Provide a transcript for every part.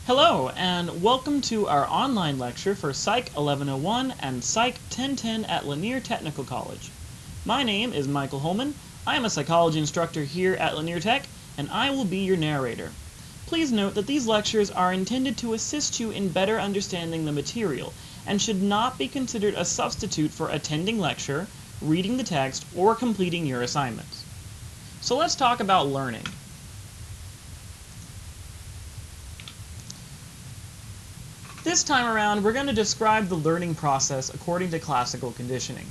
Hello, and welcome to our online lecture for Psych 1101 and Psych 1010 at Lanier Technical College. My name is Michael Holman. I am a psychology instructor here at Lanier Tech, and I will be your narrator. Please note that these lectures are intended to assist you in better understanding the material, and should not be considered a substitute for attending lecture, reading the text, or completing your assignments. So let's talk about learning. This time around, we're going to describe the learning process according to classical conditioning.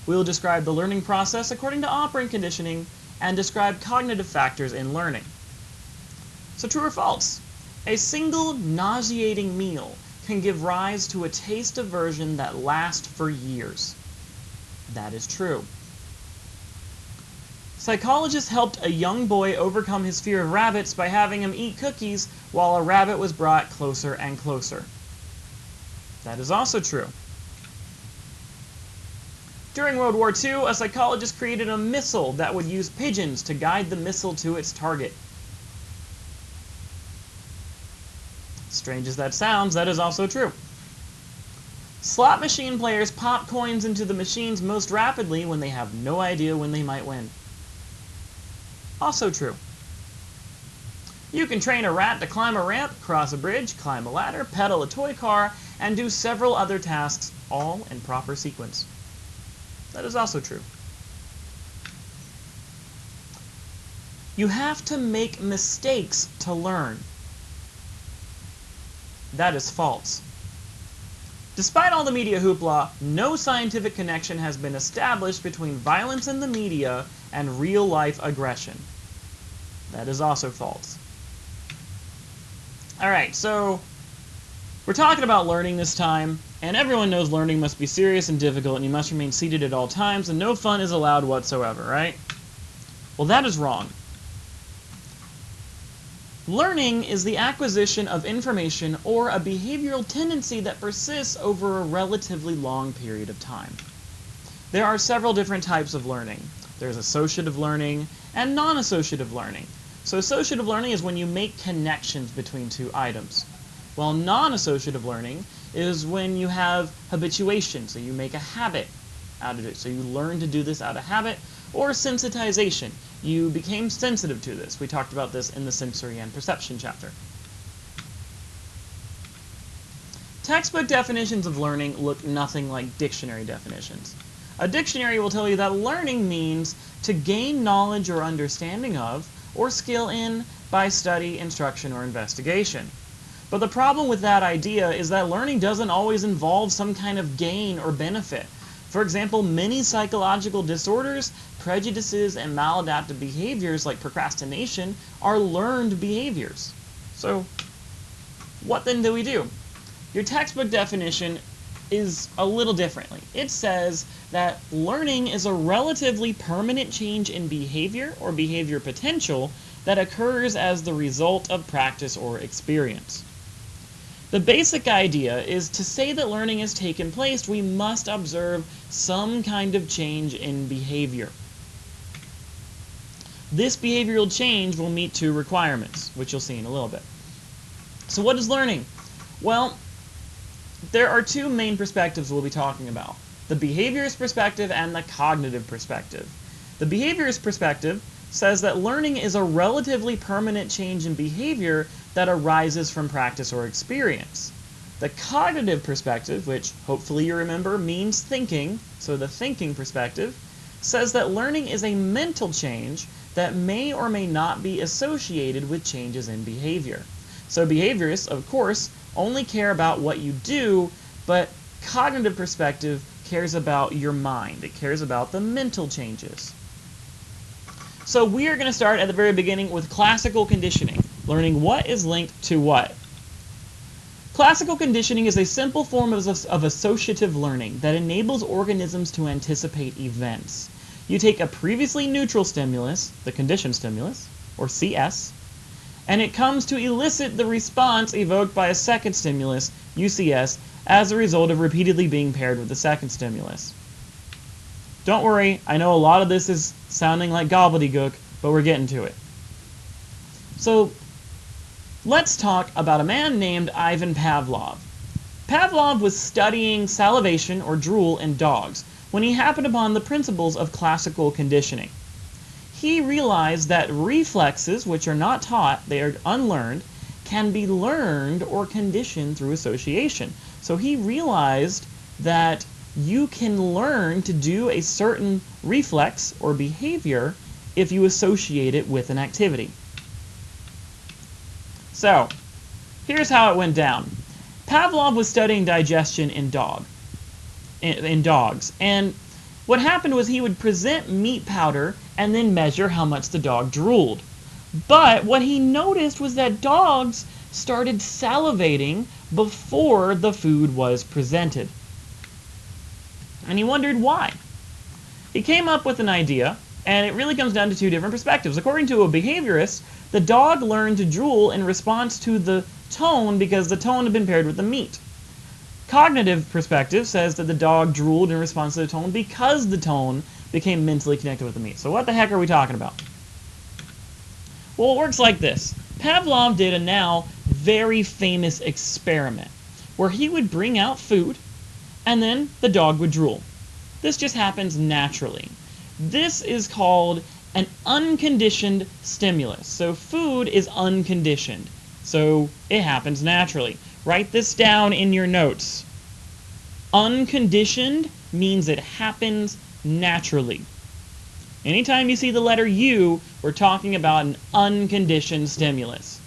We will describe the learning process according to operant conditioning and describe cognitive factors in learning. So true or false? A single nauseating meal can give rise to a taste aversion that lasts for years. That is true. Psychologists helped a young boy overcome his fear of rabbits by having him eat cookies while a rabbit was brought closer and closer. That is also true. During World War II, a psychologist created a missile that would use pigeons to guide the missile to its target. Strange as that sounds, that is also true. Slot machine players pop coins into the machines most rapidly when they have no idea when they might win. Also true. You can train a rat to climb a ramp, cross a bridge, climb a ladder, pedal a toy car, and do several other tasks, all in proper sequence. That is also true. You have to make mistakes to learn. That is false. Despite all the media hoopla, no scientific connection has been established between violence in the media and real-life aggression. That is also false. Alright, so we're talking about learning this time, and everyone knows learning must be serious and difficult, and you must remain seated at all times, and no fun is allowed whatsoever, right? Well, that is wrong. Learning is the acquisition of information or a behavioral tendency that persists over a relatively long period of time. There are several different types of learning. There's associative learning and non-associative learning. So associative learning is when you make connections between two items, while non-associative learning is when you have habituation, so you make a habit out of it. So you learn to do this out of habit, or sensitization. You became sensitive to this. We talked about this in the sensory and perception chapter. Textbook definitions of learning look nothing like dictionary definitions. A dictionary will tell you that learning means to gain knowledge or understanding of, or skill in, by study, instruction, or investigation. But the problem with that idea is that learning doesn't always involve some kind of gain or benefit. For example, many psychological disorders, prejudices, and maladaptive behaviors like procrastination are learned behaviors. So, what then do we do? Your textbook definition is a little differently. It says that learning is a relatively permanent change in behavior or behavior potential that occurs as the result of practice or experience. The basic idea is to say that learning has taken place, we must observe some kind of change in behavior. This behavioral change will meet two requirements, which you'll see in a little bit. So what is learning? Well, there are two main perspectives we'll be talking about: the behaviorist perspective and the cognitive perspective. The behaviorist perspective says that learning is a relatively permanent change in behavior that arises from practice or experience. The cognitive perspective, which hopefully you remember means thinking, so the thinking perspective, says that learning is a mental change that may or may not be associated with changes in behavior. So behaviorists, of course, only care about what you do, but cognitive perspective cares about your mind. It cares about the mental changes. So we are going to start at the very beginning with classical conditioning, learning what is linked to what. Classical conditioning is a simple form of associative learning that enables organisms to anticipate events. You take a previously neutral stimulus, the conditioned stimulus, or CS, and it comes to elicit the response evoked by a second stimulus, UCS, as a result of repeatedly being paired with the second stimulus. Don't worry, I know a lot of this is sounding like gobbledygook, but we're getting to it. So Let's talk about a man named Ivan Pavlov. Pavlov was studying salivation or drool in dogs when he happened upon the principles of classical conditioning. He realized that reflexes, which are not taught, they are unlearned, can be learned or conditioned through association. So he realized that you can learn to do a certain reflex or behavior if you associate it with an activity. So, here's how it went down. Pavlov was studying digestion in dogs, and what happened was he would present meat powder and then measure how much the dog drooled. But what he noticed was that dogs started salivating before the food was presented. And he wondered why. He came up with an idea, and it really comes down to two different perspectives. According to a behaviorist, the dog learned to drool in response to the tone because the tone had been paired with the meat. Cognitive perspective says that the dog drooled in response to the tone because the tone became mentally connected with the meat. So what the heck are we talking about? Well, it works like this. Pavlov did a now very famous experiment where he would bring out food and then the dog would drool. This just happens naturally. This is called an unconditioned stimulus. So food is unconditioned. So it happens naturally. Write this down in your notes. Unconditioned means it happens naturally. Anytime you see the letter U, we're talking about an unconditioned stimulus.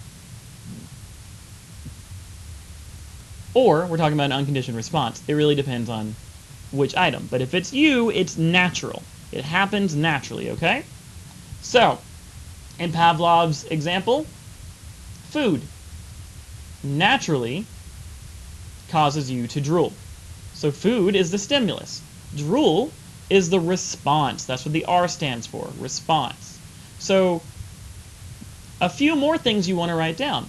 Or we're talking about an unconditioned response. It really depends on which item. But if it's U, it's natural. It happens naturally, okay? So, in Pavlov's example, food naturally causes you to drool. So food is the stimulus. Drool is the response. That's what the R stands for, response. So a few more things you want to write down.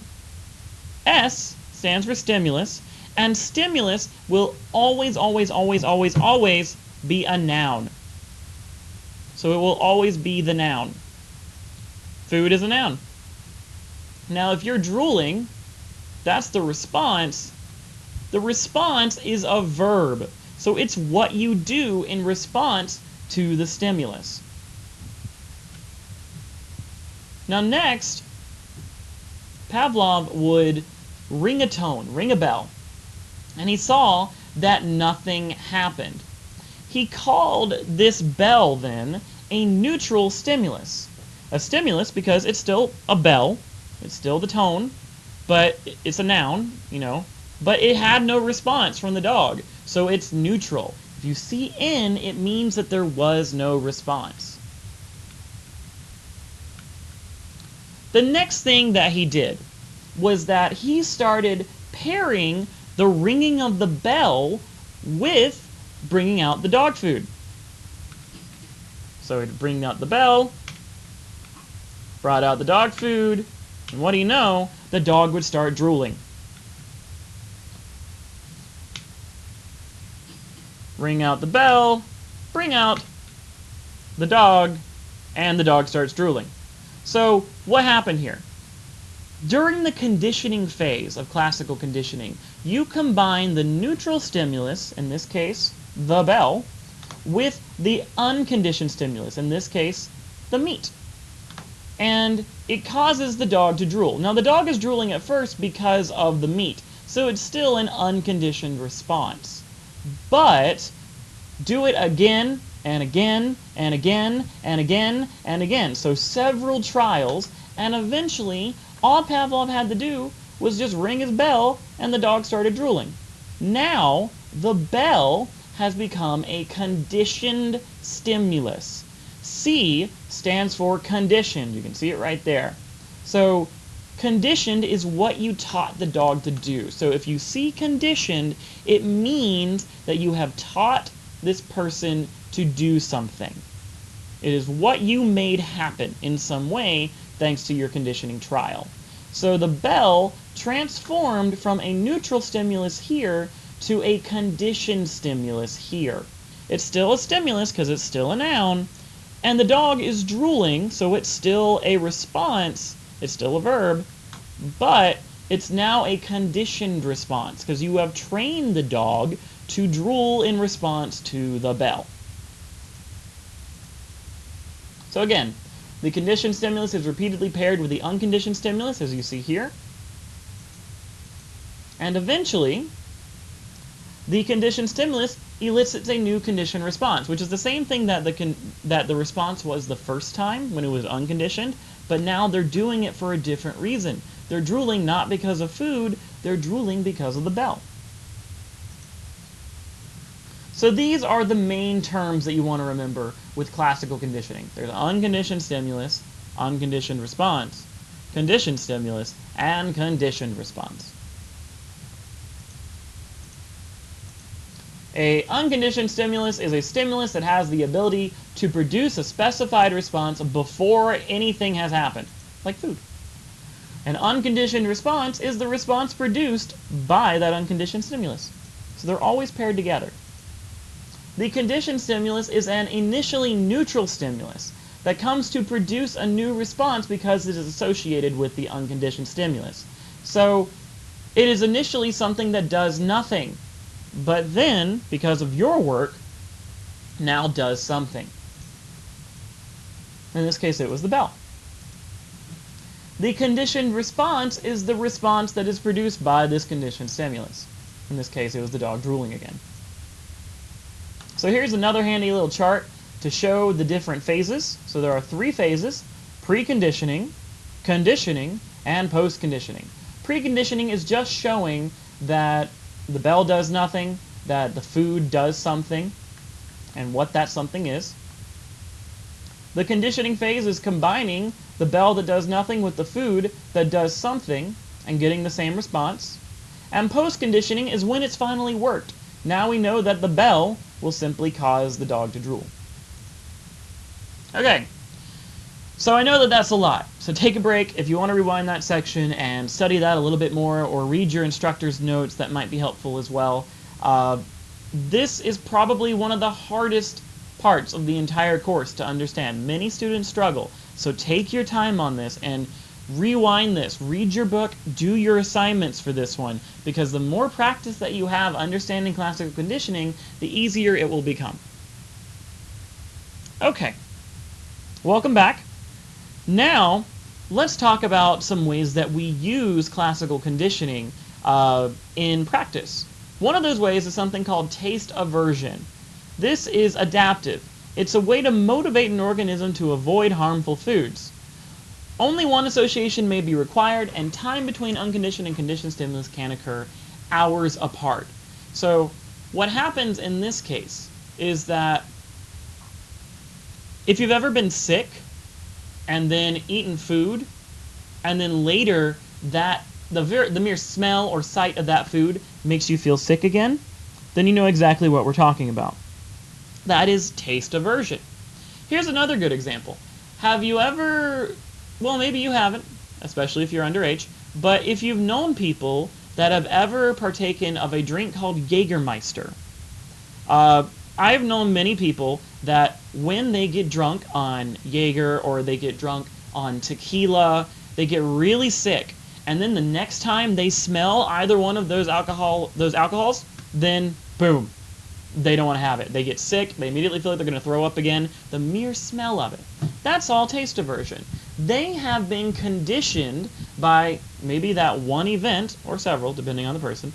S stands for stimulus, and stimulus will always be a noun. So it will always be the noun. Food is a noun. Now if you're drooling, that's the response. The response is a verb. So it's what you do in response to the stimulus. Now next, Pavlov would ring a tone, ring a bell, and he saw that nothing happened. He called this bell then a neutral stimulus. A stimulus because it's still a bell, it's still the tone, but it's a noun, you know, but it had no response from the dog, so it's neutral. If you see N, it means that there was no response. The next thing that he did was that he started pairing the ringing of the bell with bringing out the dog food. So he'd bring out the bell, brought out the dog food, and what do you know? The dog would start drooling. Ring out the bell, bring out the dog, and the dog starts drooling. So what happened here? During the conditioning phase of classical conditioning, you combine the neutral stimulus, in this case, the bell, with the unconditioned stimulus, in this case, the meat. And it causes the dog to drool. Now the dog is drooling at first because of the meat, so it's still an unconditioned response. But do it again and again and again and again and again. So several trials, and eventually all Pavlov had to do was just ring his bell and the dog started drooling. Now the bell has become a conditioned stimulus. C stands for conditioned. You can see it right there. So conditioned is what you taught the dog to do. So if you see conditioned, it means that you have taught this person to do something. It is what you made happen in some way thanks to your conditioning trial. So the bell transformed from a neutral stimulus here to a conditioned stimulus here. It's still a stimulus because it's still a noun, and the dog is drooling, so it's still a response, it's still a verb, but it's now a conditioned response because you have trained the dog to drool in response to the bell. So again, the conditioned stimulus is repeatedly paired with the unconditioned stimulus, as you see here. And eventually, the conditioned stimulus elicits a new conditioned response, which is the same thing that the response was the first time when it was unconditioned, but now they're doing it for a different reason. They're drooling not because of food, they're drooling because of the bell. So these are the main terms that you want to remember with classical conditioning. There's unconditioned stimulus, unconditioned response, conditioned stimulus, and conditioned response. A unconditioned stimulus is a stimulus that has the ability to produce a specified response before anything has happened, like food. An unconditioned response is the response produced by that unconditioned stimulus. So they're always paired together. The conditioned stimulus is an initially neutral stimulus that comes to produce a new response because it is associated with the unconditioned stimulus. So it is initially something that does nothing, but then, because of your work, now does something. In this case, it was the bell. The conditioned response is the response that is produced by this conditioned stimulus. In this case, it was the dog drooling again. So here's another handy little chart to show the different phases. So there are 3 phases: preconditioning, conditioning, and postconditioning. Preconditioning is just showing that the bell does nothing, that the food does something, and what that something is. The conditioning phase is combining the bell that does nothing with the food that does something and getting the same response. And postconditioning is when it's finally worked. Now we know that the bell will simply cause the dog to drool. Okay, so I know that that's a lot. So take a break if you want to rewind that section and study that a little bit more, or read your instructor's notes. That might be helpful as well. This is probably one of the hardest parts of the entire course to understand. Many students struggle. So take your time on this and rewind this. Read your book, do your assignments for this one, because the more practice that you have understanding classical conditioning, the easier it will become. Okay, welcome back. Now, let's talk about some ways that we use classical conditioning in practice. One of those ways is something called taste aversion. This is adaptive. It's a way to motivate an organism to avoid harmful foods. Only one association may be required, and time between unconditioned and conditioned stimulus can occur hours apart. So what happens in this case is that if you've ever been sick and then eaten food, and then later that the mere smell or sight of that food makes you feel sick again, then you know exactly what we're talking about. That is taste aversion. Here's another good example. Have you ever, well, maybe you haven't, especially if you're underage, but if you've known people that have ever partaken of a drink called Jägermeister, I've known many people that when they get drunk on Jaeger or they get drunk on tequila, they get really sick, and then the next time they smell either one of those alcohols, then boom, they don't want to have it. They get sick, they immediately feel like they're going to throw up again. The mere smell of it. That's all taste aversion. They have been conditioned by maybe that one event, or several, depending on the person,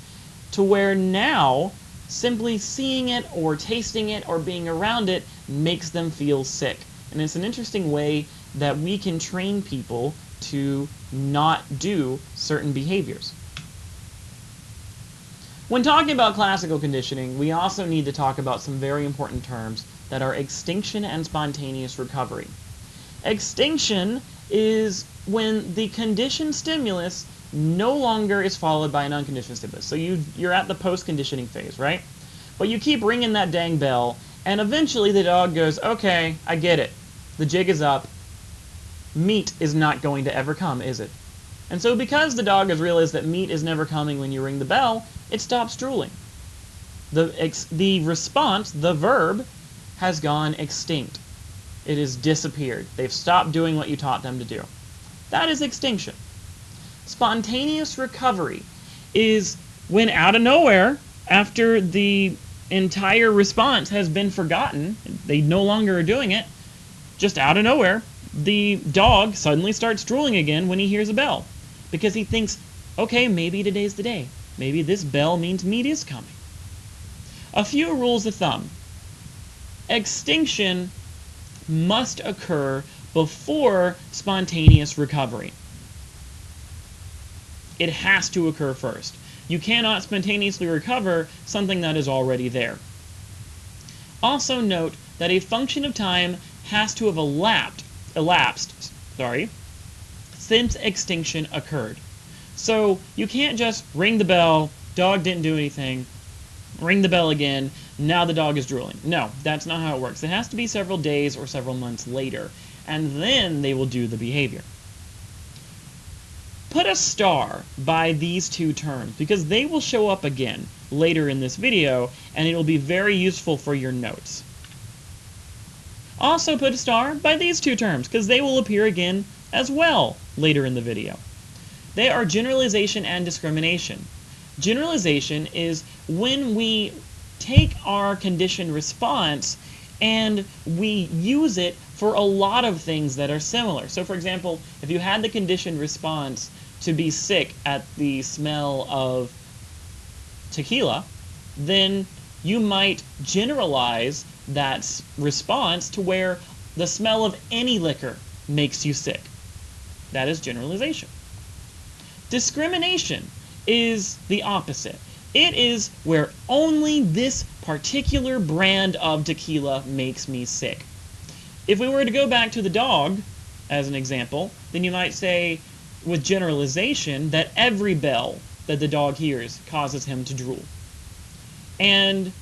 to where now simply seeing it or tasting it or being around it makes them feel sick. And it's an interesting way that we can train people to not do certain behaviors. When talking about classical conditioning, we also need to talk about some very important terms that are extinction and spontaneous recovery. Extinction is when the conditioned stimulus no longer is followed by an unconditioned stimulus. So you're at the post-conditioning phase, right? But you keep ringing that dang bell, and eventually the dog goes, okay, I get it. The jig is up. Meat is not going to ever come, is it? And so because the dog has realized that meat is never coming when you ring the bell, it stops drooling. The response, the verb, has gone extinct. It has disappeared. They've stopped doing what you taught them to do. That is extinction. Spontaneous recovery is when out of nowhere, after the entire response has been forgotten, they no longer are doing it, just out of nowhere, the dog suddenly starts drooling again when he hears a bell. Because he thinks, okay, maybe today's the day. Maybe this bell means meat is coming. A few rules of thumb. Extinction must occur before spontaneous recovery. It has to occur first. You cannot spontaneously recover something that is already there. Also note that a function of time has to have elapsed since extinction occurred. So you can't just ring the bell, dog didn't do anything, ring the bell again, now the dog is drooling. No, that's not how it works. It has to be several days or several months later, and then they will do the behavior. Put a star by these two terms because they will show up again later in this video, and it will be very useful for your notes. Also put a star by these two terms because they will appear again as well later in the video. They are generalization and discrimination. Generalization is when we take our conditioned response and we use it for a lot of things that are similar. So for example, if you had the conditioned response to be sick at the smell of tequila, then you might generalize that response to where the smell of any liquor makes you sick. That is generalization. Discrimination is the opposite. It is where only this particular brand of tequila makes me sick. If we were to go back to the dog as an example, then you might say with generalization that every bell that the dog hears causes him to drool. And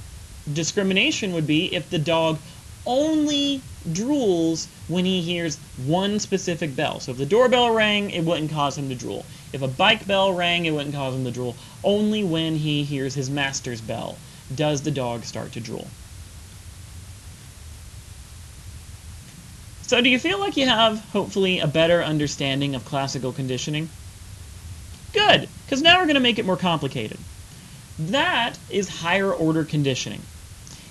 discrimination would be if the dog only drools when he hears one specific bell. So if the doorbell rang, it wouldn't cause him to drool. If a bike bell rang, it wouldn't cause him to drool. Only when he hears his master's bell does the dog start to drool. So do you feel like you have, hopefully, a better understanding of classical conditioning? Good, because now we're going to make it more complicated. That is higher order conditioning.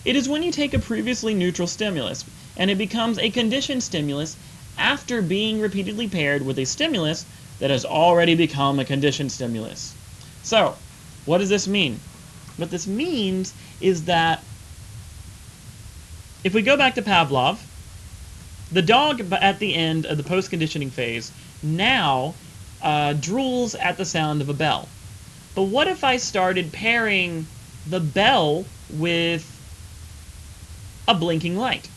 It is when you take a previously neutral stimulus and it becomes a conditioned stimulus after being repeatedly paired with a stimulus that has already become a conditioned stimulus. So, what does this mean? What this means is that if we go back to Pavlov, the dog at the end of the post-conditioning phase now drools at the sound of a bell. But what if I started pairing the bell with a blinking light?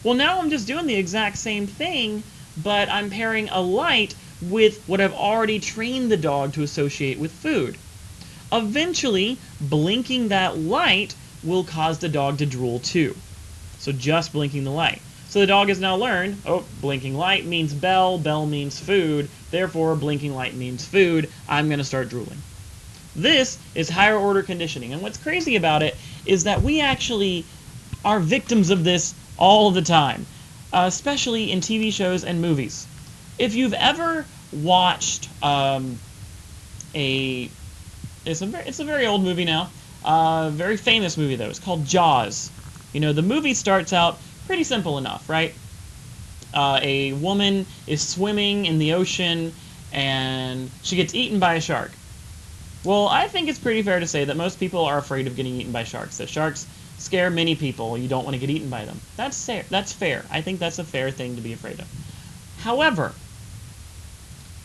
Well, now I'm just doing the exact same thing, but I'm pairing a light with what I've already trained the dog to associate with food. Eventually, blinking that light will cause the dog to drool too. So just blinking the light. So the dog has now learned, oh, blinking light means bell, bell means food, therefore blinking light means food, I'm going to start drooling. This is higher order conditioning, and what's crazy about it is that we actually are victims of this all the time, especially in TV shows and movies. If you've ever watched it's a very old movie now, very famous movie though, it's called Jaws. You know, the movie starts out pretty simple enough, right? A woman is swimming in the ocean and she gets eaten by a shark. Well, I think it's pretty fair to say that most people are afraid of getting eaten by sharks. That sharks scare many people. You don't want to get eaten by them. That's fair. That's fair. I think that's a fair thing to be afraid of. However,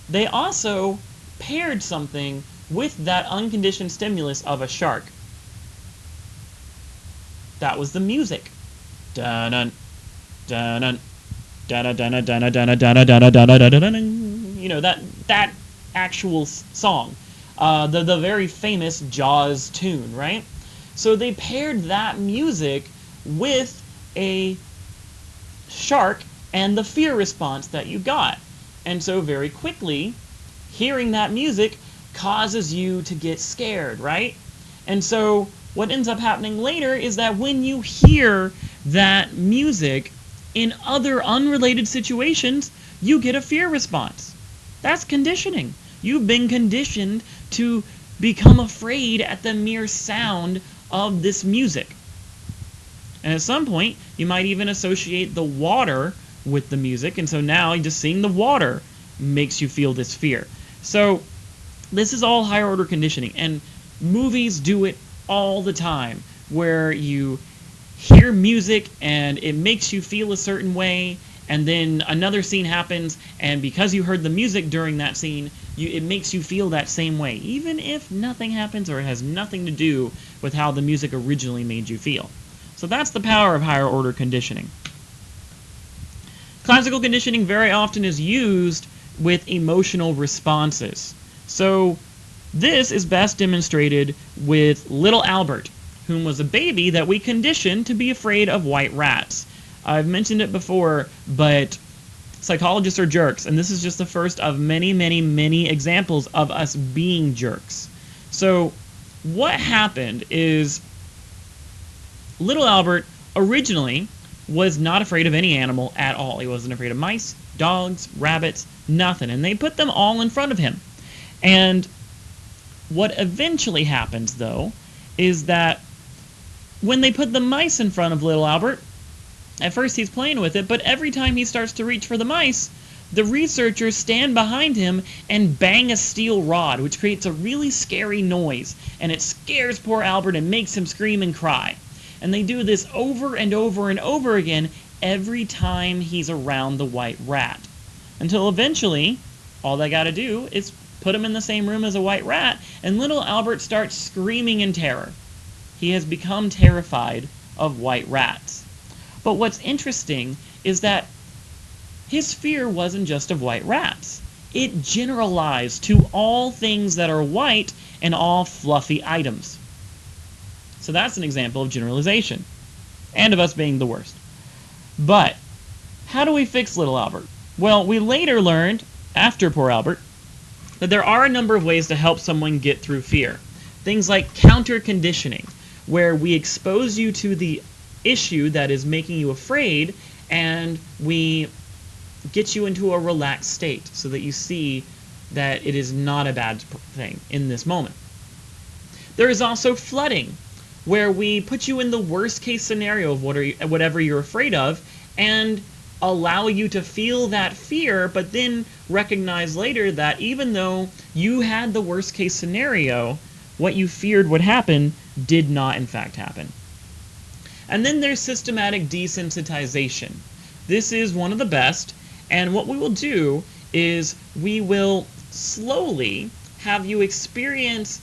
they also paired something with that unconditioned stimulus of a shark. That was the music. Dun dun dun dun dun dun dun dun dun dun dun dun. You know, that actual song, the very famous Jaws tune, right? So they paired that music with a shark and the fear response that you got, and so very quickly, hearing that music causes you to get scared, right? And so what ends up happening later is that when you hear that music in other unrelated situations, you get a fear response. That's conditioning. You've been conditioned to become afraid at the mere sound of this music. And at some point, you might even associate the water with the music, and so now just seeing the water makes you feel this fear. So this is all higher order conditioning, and movies do it all the time, where you hear music and it makes you feel a certain way, and then another scene happens, and because you heard the music during that scene, it makes you feel that same way, even if nothing happens or it has nothing to do with how the music originally made you feel. So that's the power of higher order conditioning. Classical conditioning very often is used with emotional responses. So this is best demonstrated with little Albert, whom was a baby that we conditioned to be afraid of white rats. I've mentioned it before, but psychologists are jerks, and this is just the first of many, many, many examples of us being jerks. So what happened is little Albert originally was not afraid of any animal at all. He wasn't afraid of mice, dogs, rabbits, nothing. And they put them all in front of him. And what eventually happens, though, is that when they put the mice in front of little Albert, at first he's playing with it, but every time he starts to reach for the mice, the researchers stand behind him and bang a steel rod, which creates a really scary noise. And it scares poor Albert and makes him scream and cry. And they do this over and over and over again every time he's around the white rat. Until eventually, all they got to do is put him in the same room as a white rat, and little Albert starts screaming in terror. He has become terrified of white rats. But what's interesting is that his fear wasn't just of white rats. It generalized to all things that are white and all fluffy items. So that's an example of generalization, and of us being the worst. But how do we fix little Albert? Well, we later learned, after poor Albert, that there are a number of ways to help someone get through fear. Things like counter-conditioning, where we expose you to the issue that is making you afraid, and we get you into a relaxed state so that you see that it is not a bad thing in this moment. There is also flooding, where we put you in the worst case scenario of whatever you're afraid of, and allow you to feel that fear, but then recognize later that even though you had the worst case scenario, what you feared would happen did not in fact happen. And then there's systematic desensitization. This is one of the best, and what we will do is we will slowly have you experience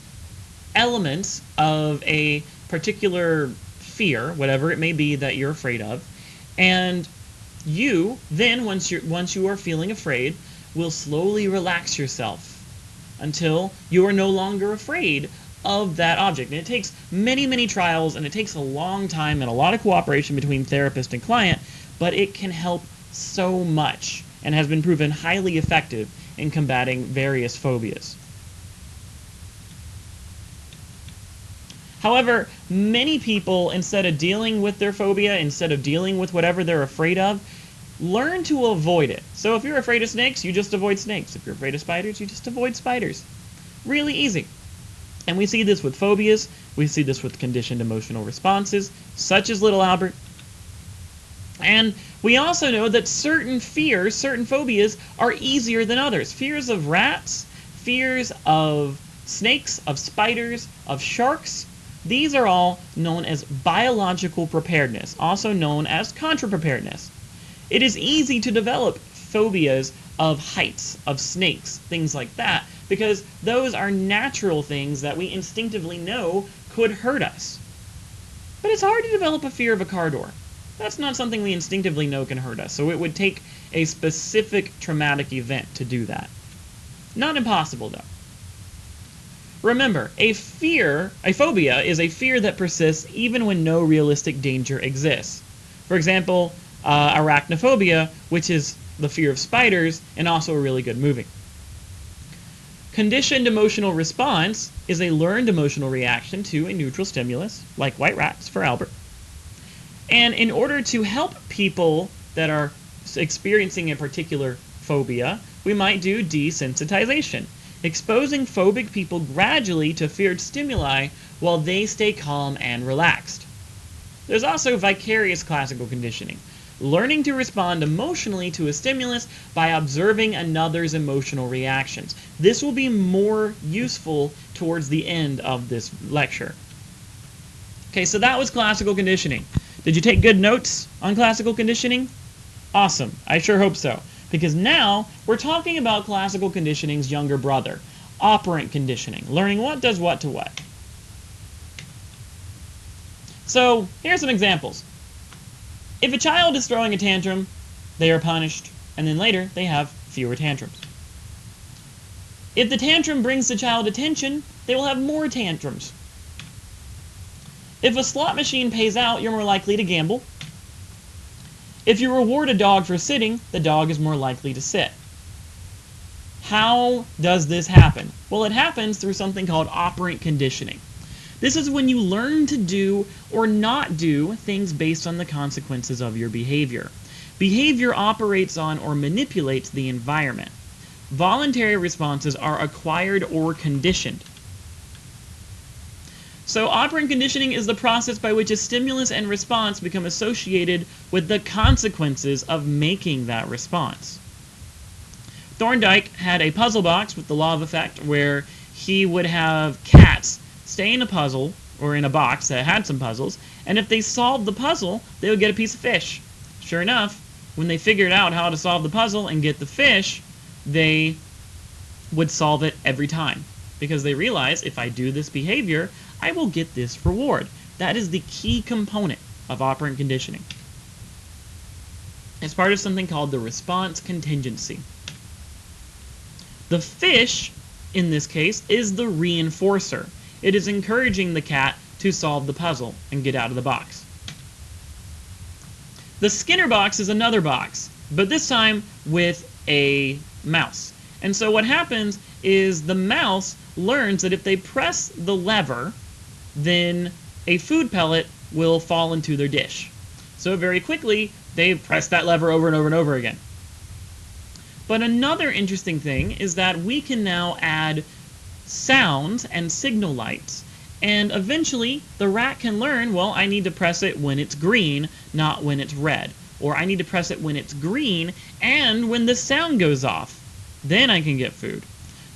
elements of a particular fear, whatever it may be that you're afraid of, and you then, once you are feeling afraid, will slowly relax yourself until you are no longer afraid of that object. And it takes many, many trials, and it takes a long time and a lot of cooperation between therapist and client, but it can help so much and has been proven highly effective in combating various phobias. However, many people, instead of dealing with their phobia, instead of dealing with whatever they're afraid of, learn to avoid it. So if you're afraid of snakes, you just avoid snakes. If you're afraid of spiders, you just avoid spiders. Really easy. And we see this with phobias. We see this with conditioned emotional responses, such as little Albert. And we also know that certain fears, certain phobias, are easier than others. Fears of rats, fears of snakes, of spiders, of sharks. These are all known as biological preparedness, also known as contra-preparedness. It is easy to develop phobias of heights, of snakes, things like that, because those are natural things that we instinctively know could hurt us. But it's hard to develop a fear of a car door. That's not something we instinctively know can hurt us, so it would take a specific traumatic event to do that. Not impossible, though. Remember, a phobia is a fear that persists even when no realistic danger exists. For example, arachnophobia, which is the fear of spiders, and also a really good movie. Conditioned emotional response is a learned emotional reaction to a neutral stimulus, like white rats for Albert. And in order to help people that are experiencing a particular phobia, we might do desensitization, exposing phobic people gradually to feared stimuli while they stay calm and relaxed. There's also vicarious classical conditioning, learning to respond emotionally to a stimulus by observing another's emotional reactions. This will be more useful towards the end of this lecture. Okay, so that was classical conditioning. Did you take good notes on classical conditioning? Awesome. I sure hope so. Because now we're talking about classical conditioning's younger brother, operant conditioning, learning what does what to what. So here's some examples. If a child is throwing a tantrum, they are punished, and then later they have fewer tantrums. If the tantrum brings the child attention, they will have more tantrums. If a slot machine pays out, you're more likely to gamble. If you reward a dog for sitting, the dog is more likely to sit. How does this happen? Well, it happens through something called operant conditioning. This is when you learn to do or not do things based on the consequences of your behavior. Behavior operates on or manipulates the environment. Voluntary responses are acquired or conditioned. So operant conditioning is the process by which a stimulus and response become associated with the consequences of making that response. Thorndike had a puzzle box with the law of effect where he would have cats stay in a puzzle or in a box that had some puzzles, and if they solved the puzzle, they would get a piece of fish. Sure enough, when they figured out how to solve the puzzle and get the fish, they would solve it every time because they realized if I do this behavior, I will get this reward. That is the key component of operant conditioning. It's part of something called the response contingency. The fish, in this case, is the reinforcer. It is encouraging the cat to solve the puzzle and get out of the box. The Skinner box is another box, but this time with a mouse. And so what happens is the mouse learns that if they press the lever, then a food pellet will fall into their dish. So very quickly, they press that lever over and over and over again. But another interesting thing is that we can now add sounds and signal lights, and eventually the rat can learn, well, I need to press it when it's green, not when it's red, or I need to press it when it's green and when the sound goes off. Then I can get food.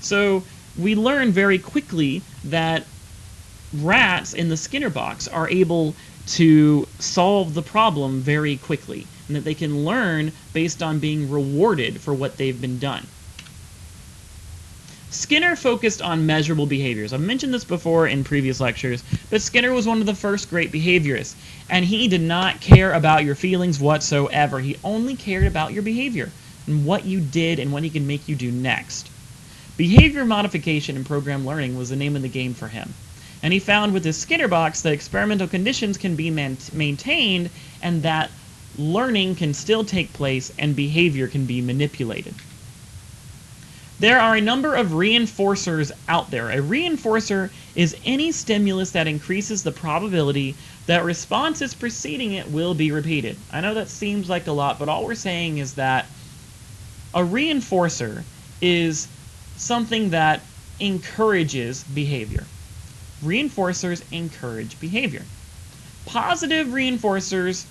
So we learn very quickly that rats in the Skinner box are able to solve the problem very quickly, and that they can learn based on being rewarded for what they've been done. Skinner focused on measurable behaviors. I've mentioned this before in previous lectures, but Skinner was one of the first great behaviorists, and he did not care about your feelings whatsoever. He only cared about your behavior and what you did and what he can make you do next. Behavior modification in program learning was the name of the game for him, and he found with his Skinner box that experimental conditions can be maintained and that learning can still take place and behavior can be manipulated. There are a number of reinforcers out there. A reinforcer is any stimulus that increases the probability that responses preceding it will be repeated. I know that seems like a lot, but all we're saying is that a reinforcer is something that encourages behavior. Reinforcers encourage behavior. Positive reinforcers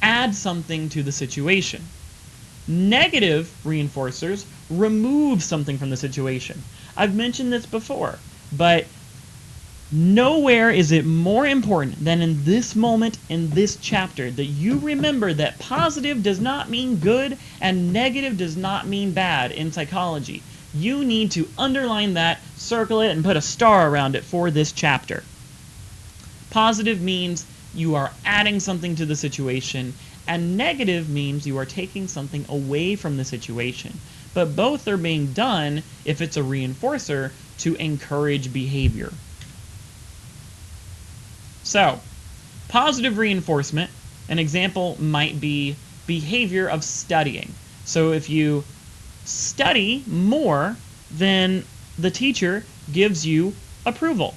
add something to the situation. Negative reinforcers remove something from the situation. I've mentioned this before, but nowhere is it more important than in this moment in this chapter that you remember that positive does not mean good and negative does not mean bad in psychology. You need to underline that, circle it, and put a star around it for this chapter. Positive means you are adding something to the situation, and negative means you are taking something away from the situation. But both are being done, if it's a reinforcer, to encourage behavior. So, positive reinforcement, an example might be behavior of studying. So if you study more, then the teacher gives you approval.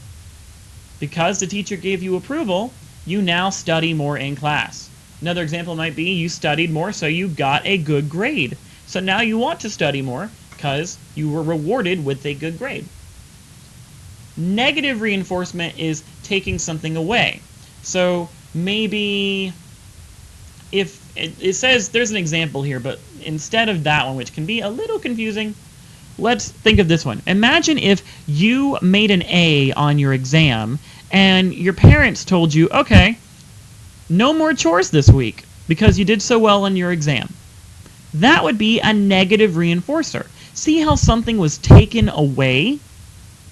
Because the teacher gave you approval, you now study more in class. Another example might be you studied more, so you got a good grade. So now you want to study more because you were rewarded with a good grade. Negative reinforcement is taking something away. So maybe if it says, there's an example here, but instead of that one, which can be a little confusing, let's think of this one. Imagine if you made an A on your exam and your parents told you, okay, no more chores this week because you did so well on your exam. That would be a negative reinforcer. See how something was taken away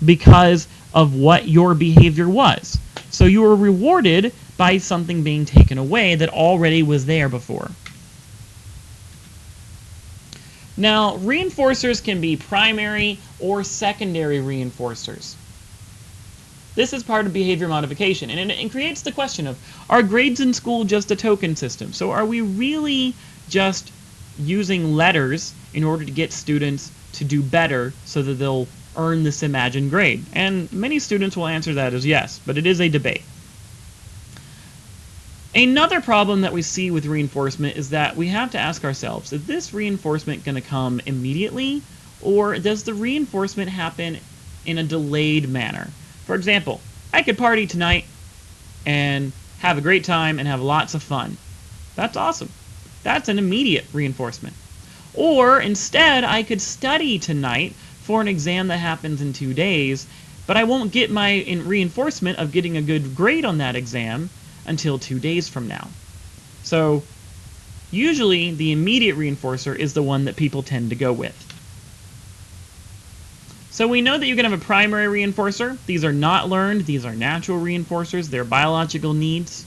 because of what your behavior was. So you were rewarded by something being taken away that already was there before. Now, reinforcers can be primary or secondary reinforcers. This is part of behavior modification, and it creates the question of, are grades in school just a token system? So are we really just using letters in order to get students to do better so that they'll earn this imagined grade? And many students will answer that as yes, but it is a debate. Another problem that we see with reinforcement is that we have to ask ourselves, is this reinforcement going to come immediately, or does the reinforcement happen in a delayed manner? For example, I could party tonight and have a great time and have lots of fun. That's awesome. That's an immediate reinforcement. Or instead, I could study tonight for an exam that happens in 2 days, but I won't get my reinforcement of getting a good grade on that exam until 2 days from now. So usually the immediate reinforcer is the one that people tend to go with. So we know that you can have a primary reinforcer. These are not learned. These are natural reinforcers. They're biological needs.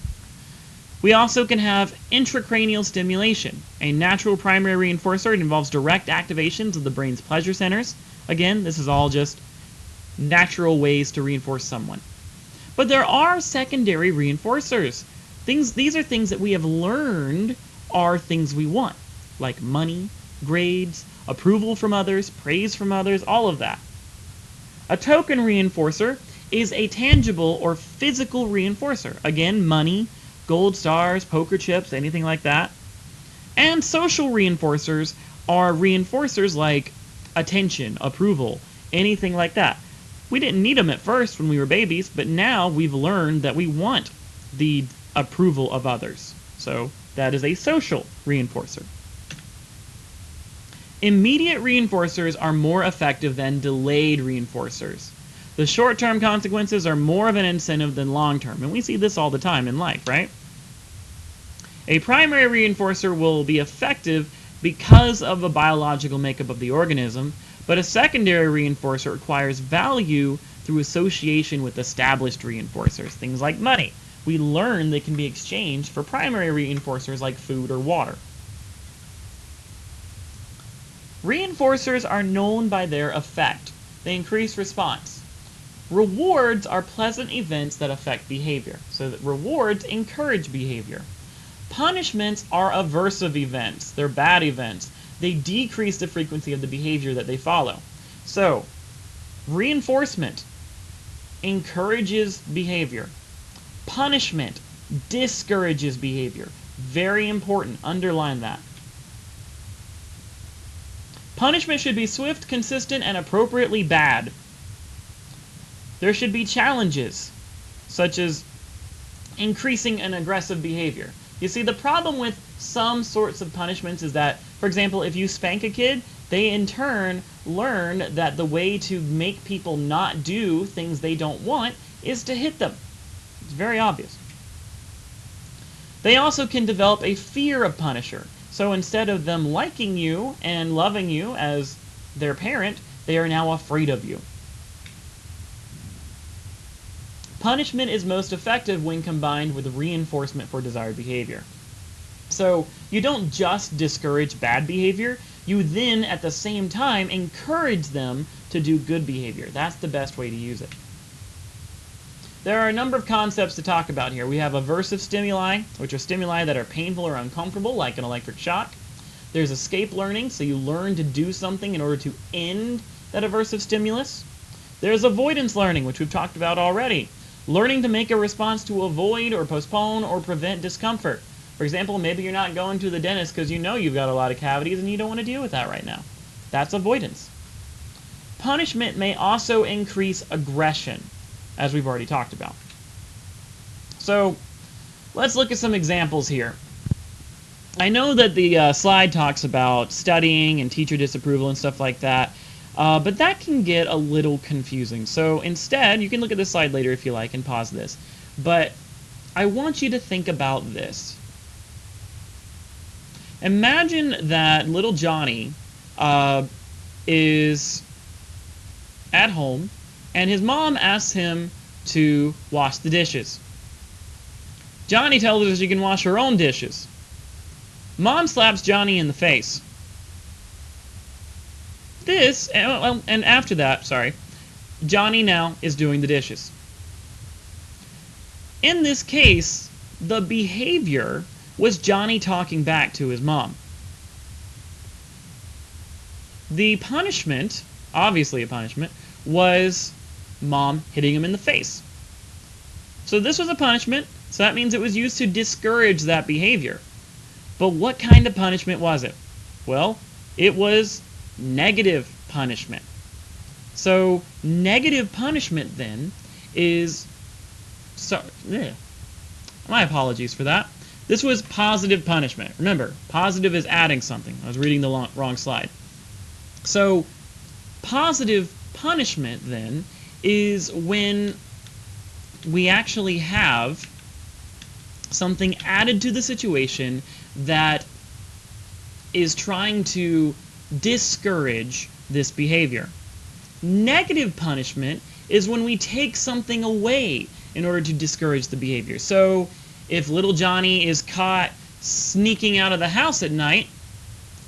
We also can have intracranial stimulation. A natural primary reinforcer. It involves direct activations of the brain's pleasure centers. Again, this is all just natural ways to reinforce someone. But there are secondary reinforcers. These are things that we have learned are things we want, like money, grades, approval from others, praise from others, all of that. A token reinforcer is a tangible or physical reinforcer. Again, money, gold stars, poker chips, anything like that. And social reinforcers are reinforcers like attention, approval, anything like that. We didn't need them at first when we were babies, but now we've learned that we want the approval of others. So that is a social reinforcer. Immediate reinforcers are more effective than delayed reinforcers. The short-term consequences are more of an incentive than long-term, and we see this all the time in life, right? A primary reinforcer will be effective because of the biological makeup of the organism, but a secondary reinforcer requires value through association with established reinforcers, things like money. We learn they can be exchanged for primary reinforcers like food or water. Reinforcers are known by their effect. They increase response. Rewards are pleasant events that affect behavior, so that rewards encourage behavior. Punishments are aversive events. They're bad events. They decrease the frequency of the behavior that they follow. So, reinforcement encourages behavior. Punishment discourages behavior. Very important. Underline that. Punishment should be swift, consistent, and appropriately bad. There should be challenges, such as increasing an aggressive behavior. You see, the problem with some sorts of punishments is that, for example, if you spank a kid, they in turn learn that the way to make people not do things they don't want is to hit them. It's very obvious. They also can develop a fear of punisher. So instead of them liking you and loving you as their parent, they are now afraid of you. Punishment is most effective when combined with reinforcement for desired behavior. So you don't just discourage bad behavior, you then at the same time encourage them to do good behavior. That's the best way to use it. There are a number of concepts to talk about here. We have aversive stimuli, which are stimuli that are painful or uncomfortable, like an electric shock. There's escape learning, so you learn to do something in order to end that aversive stimulus. There's avoidance learning, which we've talked about already. Learning to make a response to avoid or postpone or prevent discomfort. For example, maybe you're not going to the dentist because you know you've got a lot of cavities and you don't want to deal with that right now. That's avoidance. Punishment may also increase aggression, as we've already talked about. So let's look at some examples here. I know that the slide talks about studying and teacher disapproval and stuff like that, but that can get a little confusing. So instead, you can look at this slide later if you like and pause this. But I want you to think about this. Imagine that little Johnny is at home and his mom asks him to wash the dishes. Johnny tells her she can wash her own dishes. Mom slaps Johnny in the face. This, and after that, Johnny now is doing the dishes. In this case, the behavior was Johnny talking back to his mom. The punishment, obviously a punishment, was mom hitting him in the face. So this was a punishment, so that means it was used to discourage that behavior. But what kind of punishment was it? Well, it was negative punishment. So negative punishment then is, my apologies for that. This was positive punishment. Remember, positive is adding something. I was reading the wrong slide. So positive punishment then is when we actually have something added to the situation that is trying to discourage this behavior. Negative punishment is when we take something away in order to discourage the behavior. So if little Johnny is caught sneaking out of the house at night,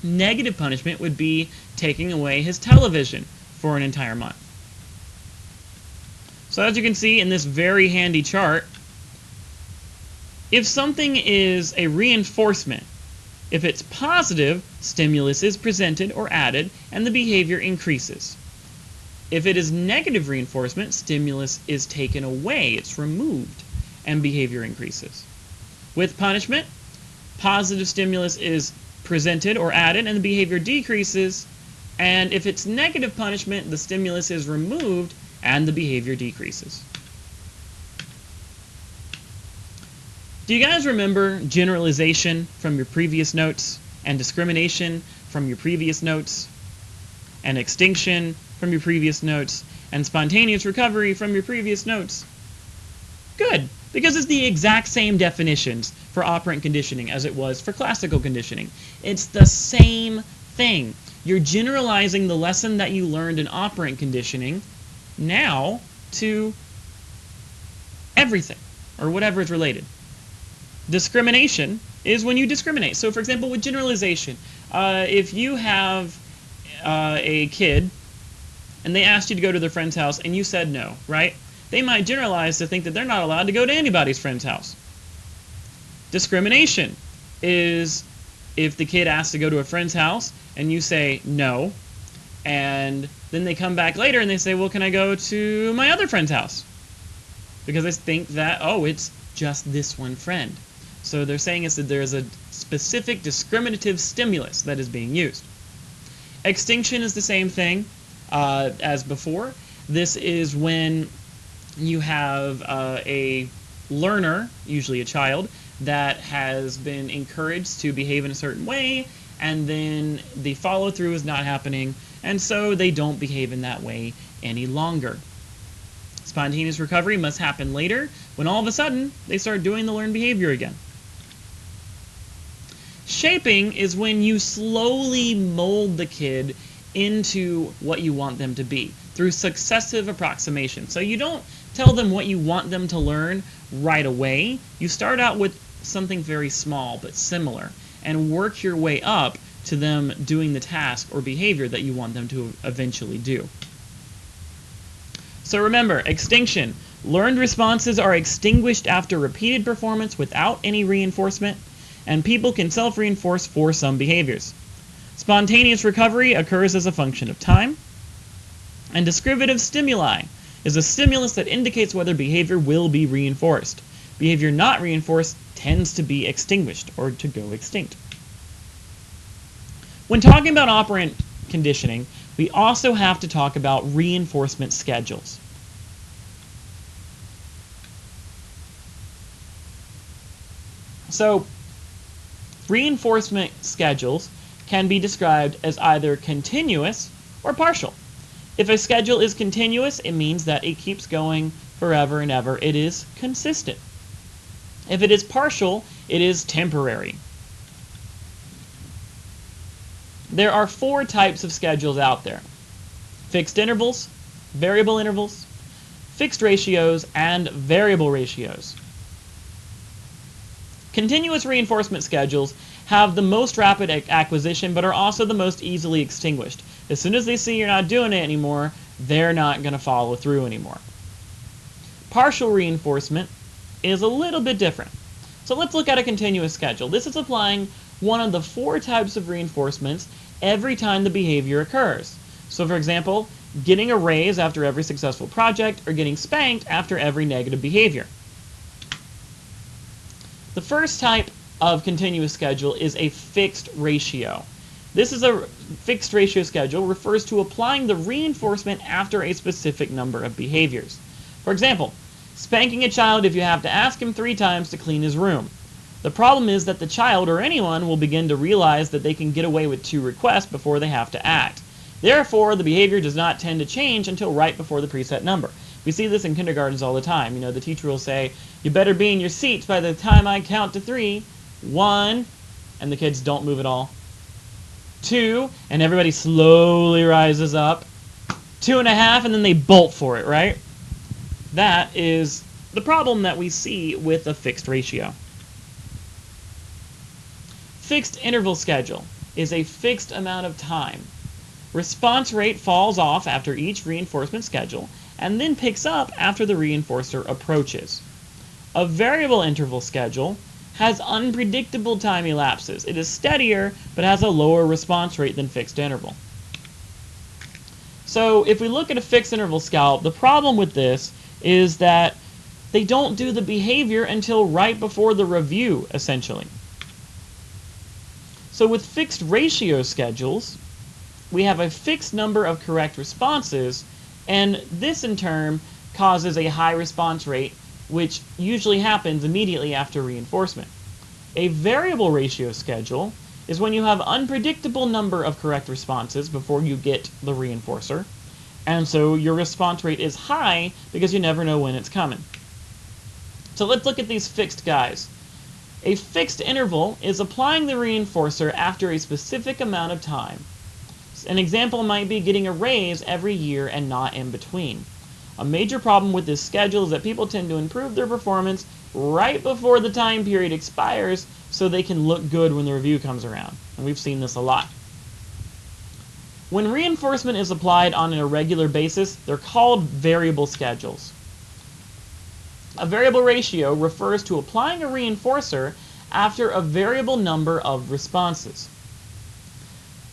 negative punishment would be taking away his television for an entire month. So as you can see in this very handy chart, if something is a reinforcement, if it's positive, stimulus is presented or added and the behavior increases. If it is negative reinforcement, stimulus is taken away, it's removed, and behavior increases. With punishment, positive stimulus is presented or added and the behavior decreases, and if it's negative punishment, the stimulus is removed and the behavior decreases. Do you guys remember generalization from your previous notes, and discrimination from your previous notes, and extinction from your previous notes, and spontaneous recovery from your previous notes? Good, because it's the exact same definitions for operant conditioning as it was for classical conditioning. It's the same thing. You're generalizing the lesson that you learned in operant conditioning now to everything, or whatever is related. Discrimination is when you discriminate. So for example, with generalization, if you have a kid and they asked you to go to their friend's house and you said no, right? They might generalize to think that they're not allowed to go to anybody's friend's house. Discrimination is if the kid asks to go to a friend's house and you say no, and then they come back later and they say, well, can I go to my other friend's house? Because they think that, oh, it's just this one friend. So they're saying is that there's a specific discriminative stimulus that is being used. Extinction is the same thing as before. This is when you have a learner, usually a child, that has been encouraged to behave in a certain way, and then the follow-through is not happening, and so they don't behave in that way any longer. Spontaneous recovery must happen later, when all of a sudden they start doing the learned behavior again. Shaping is when you slowly mold the kid into what you want them to be through successive approximation. So you don't tell them what you want them to learn right away. You start out with something very small but similar and work your way up to them doing the task or behavior that you want them to eventually do. So remember, extinction. Learned responses are extinguished after repeated performance without any reinforcement, and people can self-reinforce for some behaviors. Spontaneous recovery occurs as a function of time, and descriptive stimuli is a stimulus that indicates whether behavior will be reinforced. Behavior not reinforced tends to be extinguished or to go extinct. When talking about operant conditioning, we also have to talk about reinforcement schedules. So, reinforcement schedules can be described as either continuous or partial. If a schedule is continuous, it means that it keeps going forever and ever. It is consistent. If it is partial, it is temporary. There are 4 types of schedules out there: fixed intervals, variable intervals, fixed ratios, and variable ratios. Continuous reinforcement schedules have the most rapid acquisition, but are also the most easily extinguished. As soon as they see you're not doing it anymore, they're not going to follow through anymore. Partial reinforcement is a little bit different. So let's look at a continuous schedule. This is applying one of the 4 types of reinforcements every time the behavior occurs. So for example, getting a raise after every successful project, or getting spanked after every negative behavior. The first type of continuous schedule is a fixed ratio. This is a fixed ratio schedule refers to applying the reinforcement after a specific number of behaviors. For example, spanking a child if you have to ask him 3 times to clean his room. The problem is that the child or anyone will begin to realize that they can get away with 2 requests before they have to act. Therefore, the behavior does not tend to change until right before the preset number. We see this in kindergartens all the time. You know, the teacher will say, "You better be in your seats by the time I count to 3. 1, and the kids don't move at all. 2, and everybody slowly rises up. 2.5, and then they bolt for it, right? That is the problem that we see with a fixed ratio. Fixed interval schedule is a fixed amount of time. Response rate falls off after each reinforcement schedule and then picks up after the reinforcer approaches. A variable interval schedule has unpredictable time elapses. It is steadier, but has a lower response rate than fixed interval. So if we look at a fixed interval scalp, the problem with this is that they don't do the behavior until right before the review, essentially. So with fixed ratio schedules, we have a fixed number of correct responses, and this in turn causes a high response rate, which usually happens immediately after reinforcement. A variable ratio schedule is when you have unpredictable number of correct responses before you get the reinforcer, and so your response rate is high because you never know when it's coming. So let's look at these fixed guys. A fixed interval is applying the reinforcer after a specific amount of time. An example might be getting a raise every year and not in between. A major problem with this schedule is that people tend to improve their performance right before the time period expires so they can look good when the review comes around. And we've seen this a lot. When reinforcement is applied on an irregular basis, they're called variable schedules. A variable ratio refers to applying a reinforcer after a variable number of responses.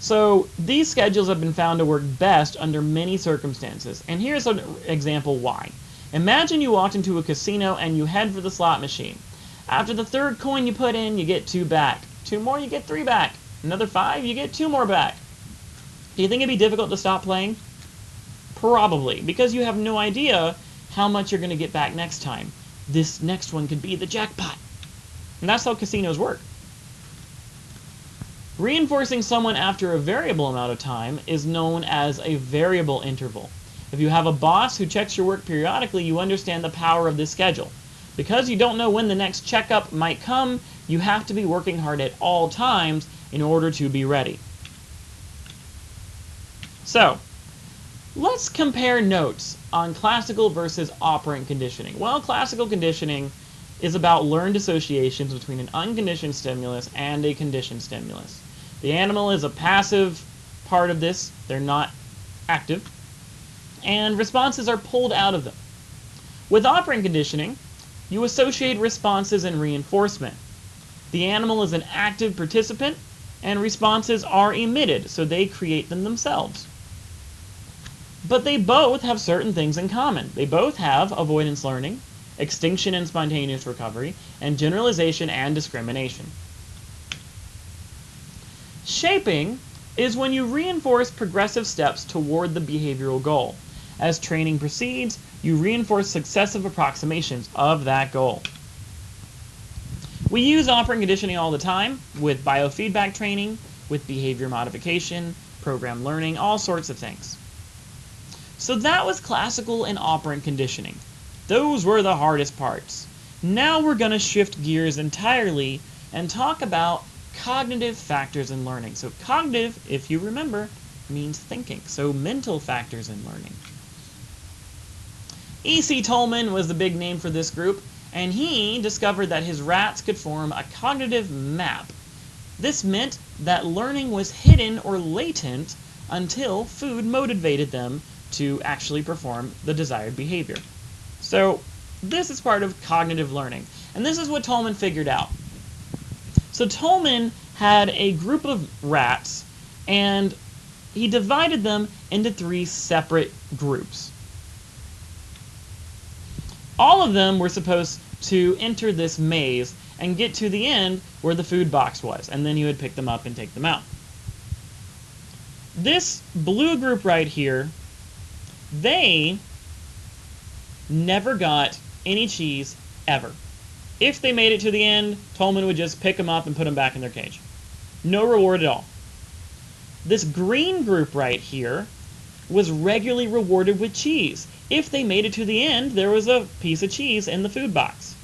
So these schedules have been found to work best under many circumstances, and here's an example why. Imagine you walked into a casino and you head for the slot machine. After the 3rd coin you put in, you get 2 back. 2 more, you get 3 back. Another 5, you get 2 more back. Do you think it'd be difficult to stop playing? Probably, because you have no idea how much you're going to get back next time. This next one could be the jackpot. And that's how casinos work. Reinforcing someone after a variable amount of time is known as a variable interval. If you have a boss who checks your work periodically, you understand the power of this schedule. Because you don't know when the next checkup might come, you have to be working hard at all times in order to be ready. So, let's compare notes on classical versus operant conditioning. Well, classical conditioning is about learned associations between an unconditioned stimulus and a conditioned stimulus. The animal is a passive part of this. They're not active. And responses are pulled out of them. With operant conditioning, you associate responses and reinforcement. The animal is an active participant, and responses are emitted, so they create them themselves. But they both have certain things in common. They both have avoidance learning, extinction and spontaneous recovery, and generalization and discrimination. Shaping is when you reinforce progressive steps toward the behavioral goal. As training proceeds, you reinforce successive approximations of that goal. We use operant conditioning all the time with biofeedback training, with behavior modification, program learning, all sorts of things. So that was classical and operant conditioning. Those were the hardest parts. Now we're going to shift gears entirely and talk about cognitive factors in learning. So cognitive, if you remember, means thinking. So mental factors in learning. E.C. Tolman was the big name for this group, and he discovered that his rats could form a cognitive map. This meant that learning was hidden or latent until food motivated them to actually perform the desired behavior. So this is part of cognitive learning, and this is what Tolman figured out. So Tolman had a group of rats, and he divided them into 3 separate groups. All of them were supposed to enter this maze and get to the end where the food box was, and then he would pick them up and take them out. This blue group right here, they never got any cheese ever. If they made it to the end, Tolman would just pick them up and put them back in their cage. No reward at all. This green group right here was regularly rewarded with cheese. If they made it to the end, there was a piece of cheese in the food box.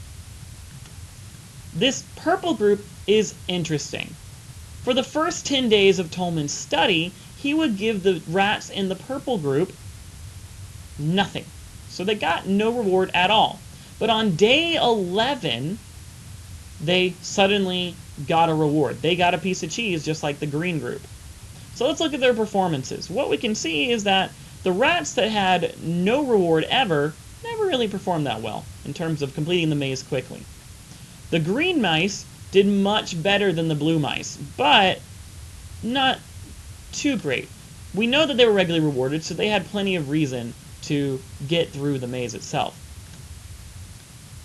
This purple group is interesting. For the first 10 days of Tolman's study, he would give the rats in the purple group nothing. So they got no reward at all. But on day 11, they suddenly got a reward. They got a piece of cheese just like the green group. So let's look at their performances. What we can see is that the rats that had no reward ever never really performed that well in terms of completing the maze quickly. The green mice did much better than the blue mice, but not too great. We know that they were regularly rewarded, so they had plenty of reason to get through the maze itself.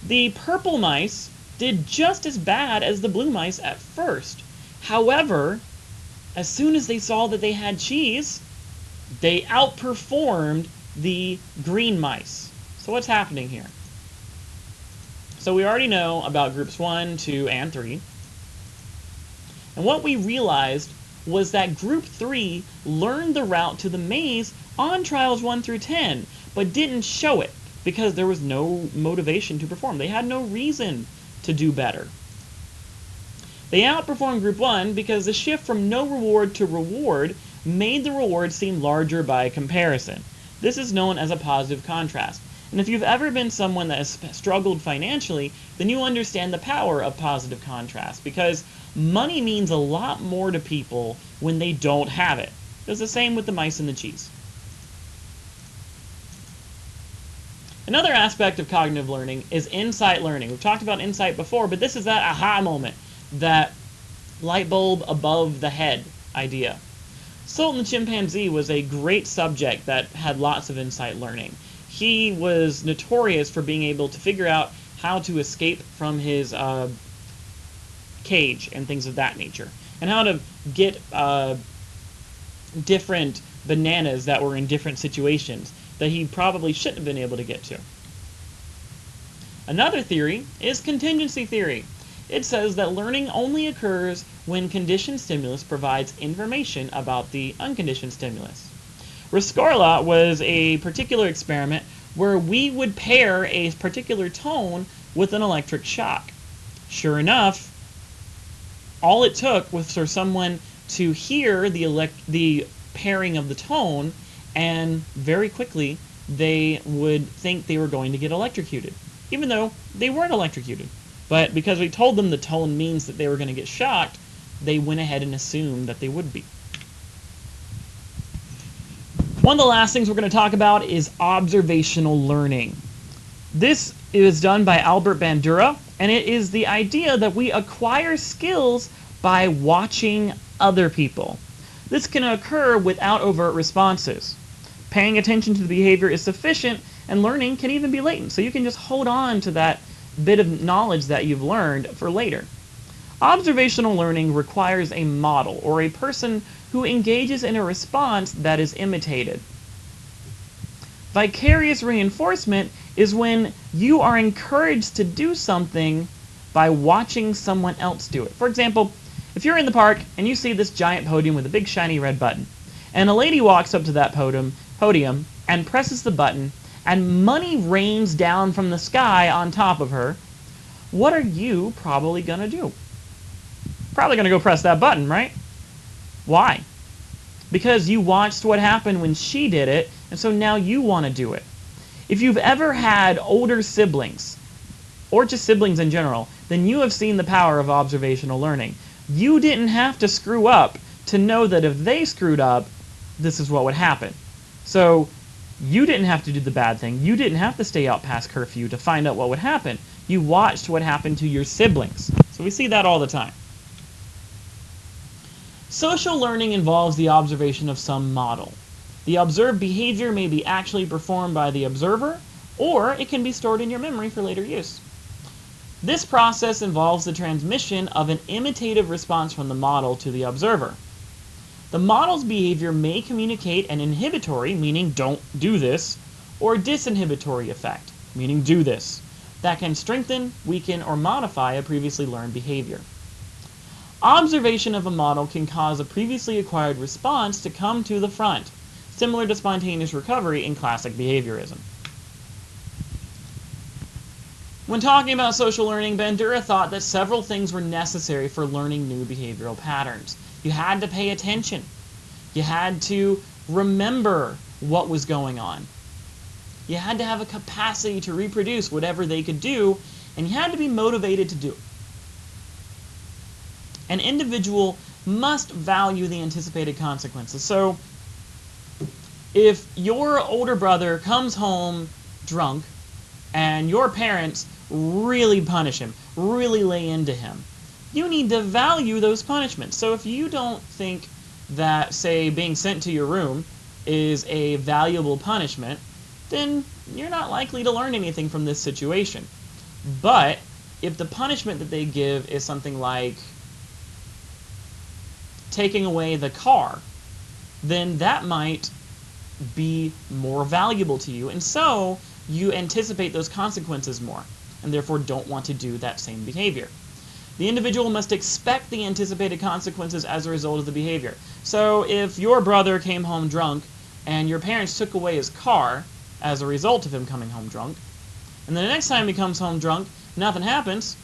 The purple mice did just as bad as the blue mice at first. However, as soon as they saw that they had cheese, they outperformed the green mice. So what's happening here? So we already know about groups 1, 2, and 3. And what we realized was that group 3 learned the route to the maze on trials 1 through 10, but didn't show it because there was no motivation to perform. They had no reason to do better. They outperformed group 1 because the shift from no reward to reward made the reward seem larger by comparison. This is known as a positive contrast. And if you've ever been someone that has struggled financially, then you understand the power of positive contrast, because money means a lot more to people when they don't have it. It's the same with the mice and the cheese. Another aspect of cognitive learning is insight learning. We've talked about insight before, but this is that aha moment, that light bulb above the head idea. Sultan the chimpanzee was a great subject that had lots of insight learning. He was notorious for being able to figure out how to escape from his cage and things of that nature, and how to get different bananas that were in different situations that he probably shouldn't have been able to get to. Another theory is contingency theory. It says that learning only occurs when conditioned stimulus provides information about the unconditioned stimulus. Rescorla was a particular experiment where we would pair a particular tone with an electric shock. Sure enough, all it took was for someone to hear the pairing of the tone, and very quickly they would think they were going to get electrocuted, even though they weren't electrocuted. But because we told them the tone means that they were going to get shocked, they went ahead and assumed that they would be. One of the last things we're going to talk about is observational learning. This is done by Albert Bandura, and it is the idea that we acquire skills by watching other people. This can occur without overt responses. paying attention to the behavior is sufficient, and learning can even be latent. So you can just hold on to that bit of knowledge that you've learned for later. Observational learning requires a model, or a person who engages in a response that is imitated. Vicarious reinforcement is when you are encouraged to do something by watching someone else do it. For example, if you're in the park and you see this giant podium with a big shiny red button, and a lady walks up to that podium and presses the button, and money rains down from the sky on top of her, what are you probably going to do? Probably going to go press that button, right? Why? Because you watched what happened when she did it, and so now you want to do it. If you've ever had older siblings, or just siblings in general, then you have seen the power of observational learning. You didn't have to screw up to know that if they screwed up, this is what would happen. So you didn't have to do the bad thing. You didn't have to stay out past curfew to find out what would happen. You watched what happened to your siblings. So we see that all the time. Social learning involves the observation of some model. The observed behavior may be actually performed by the observer, or it can be stored in your memory for later use. This process involves the transmission of an imitative response from the model to the observer. The model's behavior may communicate an inhibitory, meaning don't do this, or disinhibitory effect, meaning do this, that can strengthen, weaken, or modify a previously learned behavior. Observation of a model can cause a previously acquired response to come to the front, similar to spontaneous recovery in classic behaviorism. When talking about social learning, Bandura thought that several things were necessary for learning new behavioral patterns. You had to pay attention. You had to remember what was going on. You had to have a capacity to reproduce whatever they could do, and you had to be motivated to do it. An individual must value the anticipated consequences. So, if your older brother comes home drunk, and your parents really punish him, really lay into him, you need to value those punishments. So if you don't think that, say, being sent to your room is a valuable punishment, then you're not likely to learn anything from this situation. But if the punishment that they give is something like taking away the car, then that might be more valuable to you, and so you anticipate those consequences more, and therefore don't want to do that same behavior. The individual must expect the anticipated consequences as a result of the behavior. So if your brother came home drunk and your parents took away his car as a result of him coming home drunk, and then the next time he comes home drunk, nothing happens,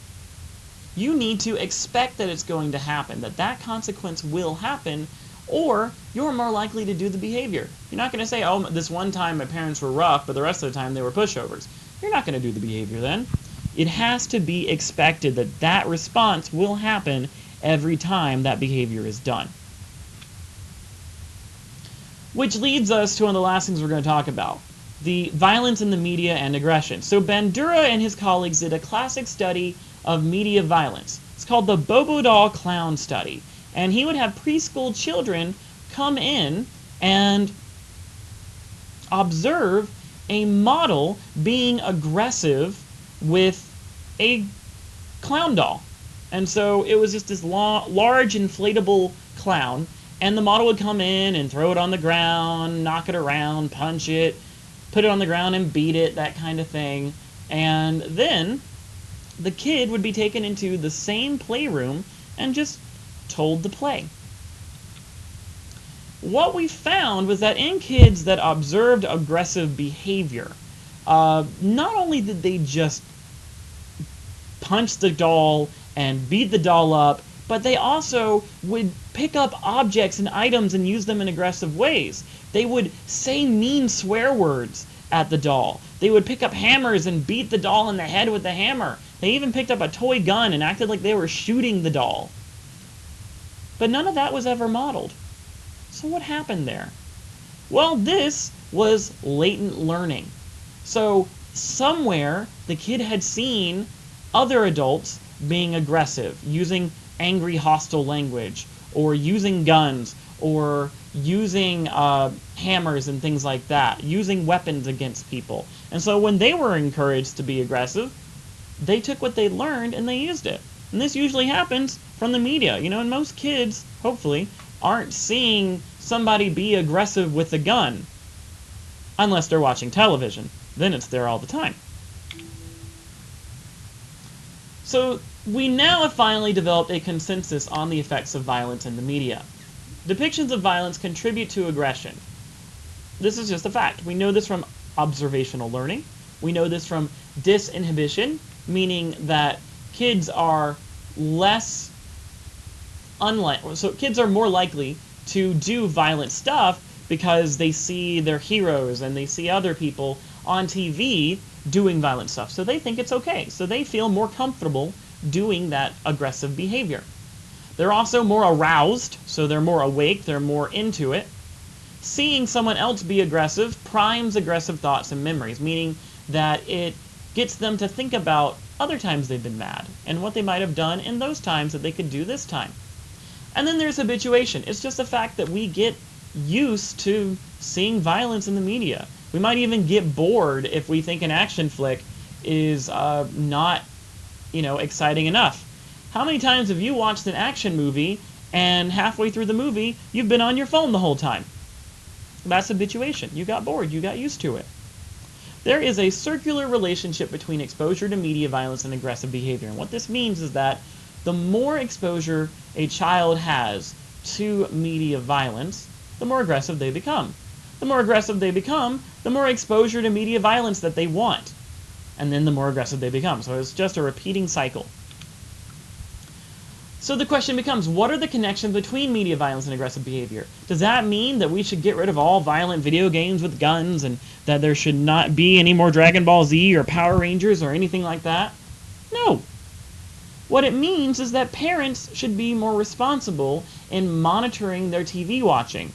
you need to expect that it's going to happen, that that consequence will happen, or you're more likely to do the behavior. You're not going to say, oh, this one time my parents were rough, but the rest of the time they were pushovers. You're not going to do the behavior then. It has to be expected that that response will happen every time that behavior is done. Which leads us to one of the last things we're going to talk about, the violence in the media and aggression. So Bandura and his colleagues did a classic study of media violence. It's called the Bobo Doll Clown Study. And he would have preschool children come in and observe a model being aggressive with a clown doll. And so it was just this large inflatable clown, and the model would come in and throw it on the ground, knock it around, punch it, put it on the ground and beat it, that kind of thing. And then the kid would be taken into the same playroom and just told to play. What we found was that in kids that observed aggressive behavior, not only did they just punch the doll and beat the doll up, but they also would pick up objects and items and use them in aggressive ways. They would say mean swear words at the doll. They would pick up hammers and beat the doll in the head with the hammer. They even picked up a toy gun and acted like they were shooting the doll. But none of that was ever modeled. So what happened there? Well, this was latent learning. So somewhere the kid had seen other adults being aggressive, using angry hostile language, or using guns, or using hammers and things like that, using weapons against people. And so when they were encouraged to be aggressive, they took what they learned and they used it. And this usually happens from the media, and most kids, hopefully, aren't seeing somebody be aggressive with a gun unless they're watching television. Then it's there all the time. So we now have finally developed a consensus on the effects of violence in the media. Depictions of violence contribute to aggression. This is just a fact. We know this from observational learning. We know this from disinhibition, meaning that kids are kids are more likely to do violent stuff because they see their heroes and they see other people on TV doing violent stuff. So they think it's okay. So they feel more comfortable doing that aggressive behavior. They're also more aroused, so they're more awake, they're more into it. Seeing someone else be aggressive primes aggressive thoughts and memories, meaning that it gets them to think about other times they've been mad and what they might have done in those times that they could do this time. And then there's habituation. It's just a fact that we get used to seeing violence in the media. We might even get bored if we think an action flick is not, exciting enough. How many times have you watched an action movie and halfway through the movie you've been on your phone the whole time? That's habituation. You got bored. You got used to it. There is a circular relationship between exposure to media violence and aggressive behavior. And what this means is that the more exposure a child has to media violence, the more aggressive they become. The more aggressive they become, the more exposure to media violence that they want. And then the more aggressive they become. So it's just a repeating cycle. So the question becomes, what are the connections between media violence and aggressive behavior? Does that mean that we should get rid of all violent video games with guns and that there should not be any more Dragon Ball Z or Power Rangers or anything like that? No. What it means is that parents should be more responsible in monitoring their TV watching.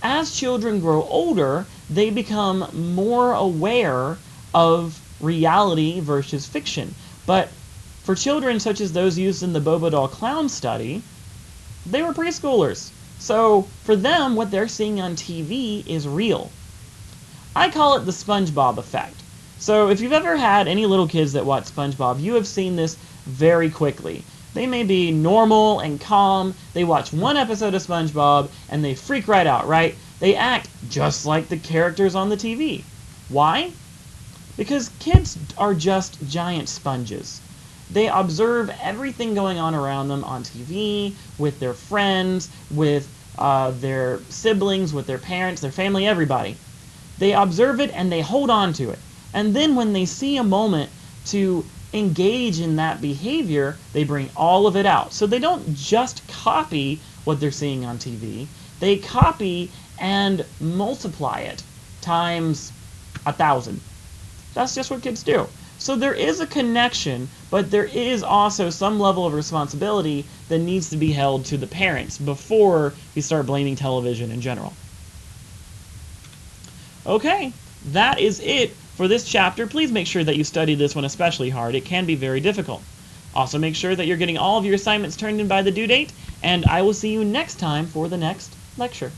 As children grow older, they become more aware of reality versus fiction. But for children such as those used in the Bobo Doll Clown study, they were preschoolers. So for them, what they're seeing on TV is real. I call it the SpongeBob effect. So if you've ever had any little kids that watch SpongeBob, you have seen this very quickly. They may be normal and calm. They watch one episode of SpongeBob and they freak right out, right? They act just like the characters on the TV. Why? Because kids are just giant sponges. They observe everything going on around them on TV, with their friends, with their siblings, with their parents, their family, everybody. They observe it and they hold on to it. And then when they see a moment to engage in that behavior, they bring all of it out. So they don't just copy what they're seeing on TV. They copy and multiply it times 1,000. That's just what kids do. So there is a connection, but there is also some level of responsibility that needs to be held to the parents before we start blaming television in general. Okay, that is it for this chapter. Please make sure that you study this one especially hard. It can be very difficult. Also make sure that you're getting all of your assignments turned in by the due date, and I will see you next time for the next lecture.